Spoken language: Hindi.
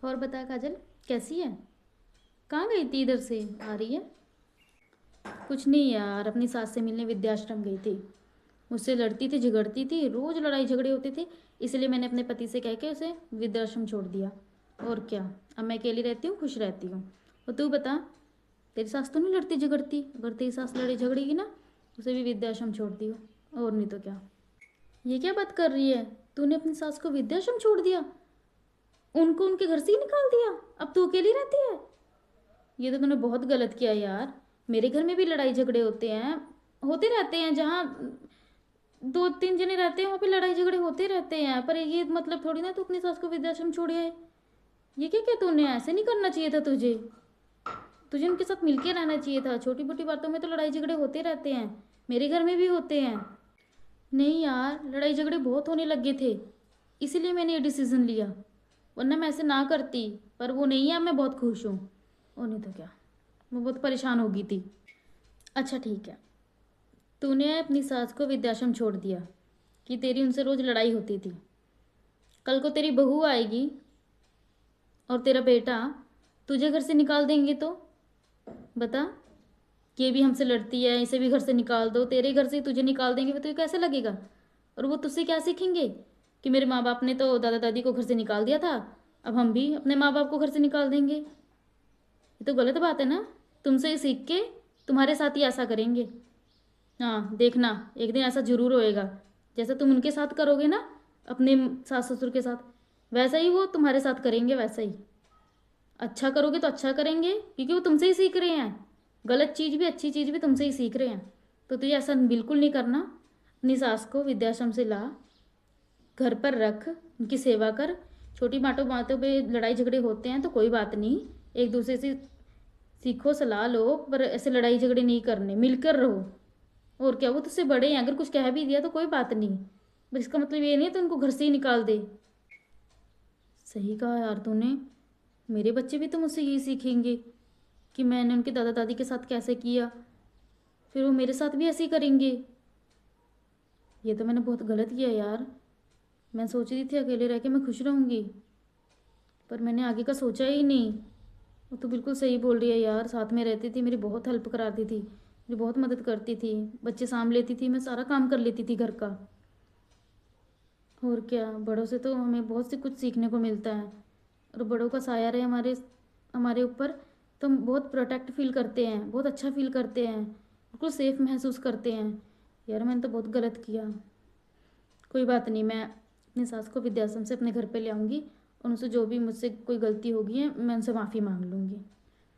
और बता काजल, कैसी है? कहाँ गई थी? इधर से आ रही है? कुछ नहीं यार, अपनी सास से मिलने वृद्धाश्रम गई थी। मुझसे लड़ती थी, झगड़ती थी, रोज़ लड़ाई झगड़े होते थे। इसलिए मैंने अपने पति से कह के उसे वृद्धाश्रम छोड़ दिया। और क्या, अब मैं अकेली रहती हूँ, खुश रहती हूँ। और तू बता, तेरी सास तो नहीं लड़ती झगड़ती? अगर तेरी सास लड़ी झगड़ेगी ना, उसे भी वृद्धाश्रम छोड़ दियो। और नहीं तो क्या। ये क्या बात कर रही है? तूने अपनी सास को वृद्धाश्रम छोड़ दिया? उनको उनके घर से ही निकाल दिया? अब तू अकेली रहती है? ये तो तूने बहुत गलत किया यार। मेरे घर में भी लड़ाई झगड़े होते हैं, होते रहते हैं। जहाँ दो तीन जने रहते हैं वहाँ पे लड़ाई झगड़े होते रहते हैं। पर ये मतलब थोड़ी ना तू अपनी सास को वृद्धाश्रम छोड़ आए। ये क्या क्या तूने ऐसे नहीं करना चाहिए था तुझे। तुझे उनके साथ मिलके रहना चाहिए था। छोटी मोटी बातों में तो लड़ाई झगड़े होते रहते हैं, मेरे घर में भी होते हैं। नहीं यार, लड़ाई झगड़े बहुत होने लगे थे, इसीलिए मैंने ये डिसीज़न लिया। वरना मैं ऐसे ना करती। पर वो नहीं है, मैं बहुत खुश हूँ। और नहीं तो क्या, मैं बहुत परेशान हो गई थी। अच्छा ठीक है, तूने अपनी सास को वृद्धाश्रम छोड़ दिया कि तेरी उनसे रोज़ लड़ाई होती थी। कल को तेरी बहू आएगी और तेरा बेटा तुझे घर से निकाल देंगे तो बता, कि ये भी हमसे लड़ती है, इसे भी घर से निकाल दो, तेरे घर से तुझे निकाल देंगे, तो ये कैसे लगेगा? और वो तुझसे क्या सीखेंगे कि मेरे माँ बाप ने तो दादा दादी को घर से निकाल दिया था, अब हम भी अपने माँ बाप को घर से निकाल देंगे? ये तो गलत बात है ना। तुमसे ही सीख के तुम्हारे साथ ही ऐसा करेंगे। हाँ देखना, एक दिन ऐसा जरूर होएगा। जैसा तुम उनके साथ करोगे ना, अपने सास ससुर के साथ, वैसा ही वो तुम्हारे साथ करेंगे, वैसा ही। अच्छा करोगे तो अच्छा करेंगे, क्योंकि वो तुमसे ही सीख रहे हैं। गलत चीज़ भी अच्छी चीज़ भी तुमसे ही सीख रहे हैं। तो तुझे ऐसा बिल्कुल नहीं करना। अपनी सास को वृद्धाश्रम से ला, घर पर रख, उनकी सेवा कर। छोटी बातों बातों पे लड़ाई झगड़े होते हैं तो कोई बात नहीं, एक दूसरे से सीखो, सलाह लो, पर ऐसे लड़ाई झगड़े नहीं करने, मिलकर रहो। और क्या, वो तुझसे बड़े हैं, अगर कुछ कह भी दिया तो कोई बात नहीं, बस इसका मतलब ये नहीं है तो उनको घर से ही निकाल दे। सही कहा यार तूने। मेरे बच्चे भी तो मुझसे यही सीखेंगे कि मैंने उनके दादा दादी के साथ कैसे किया, फिर वो मेरे साथ भी ऐसे ही करेंगे। ये तो मैंने बहुत गलत किया यार। मैं सोच रही थी अकेले रह के मैं खुश रहूँगी, पर मैंने आगे का सोचा ही नहीं। वो तो बिल्कुल सही बोल रही है यार, साथ में रहती थी, मेरी बहुत हेल्प कराती थी, मेरी बहुत मदद करती थी, बच्चे सामभ लेती थी, मैं सारा काम कर लेती थी घर का। और क्या, बड़ों से तो हमें बहुत सी कुछ सीखने को मिलता है। और बड़ों का साया रहे हमारे हमारे ऊपर, तो हम बहुत प्रोटेक्ट फील करते हैं, बहुत अच्छा फील करते हैं, बिल्कुल सेफ महसूस करते हैं। यार मैंने तो बहुत गलत किया। कोई बात नहीं, मैं अपनी सास को वृद्धाश्रम से अपने घर पे ले आऊँगी, और उनसे जो भी मुझसे कोई गलती होगी है मैं उनसे माफ़ी मांग लूँगी।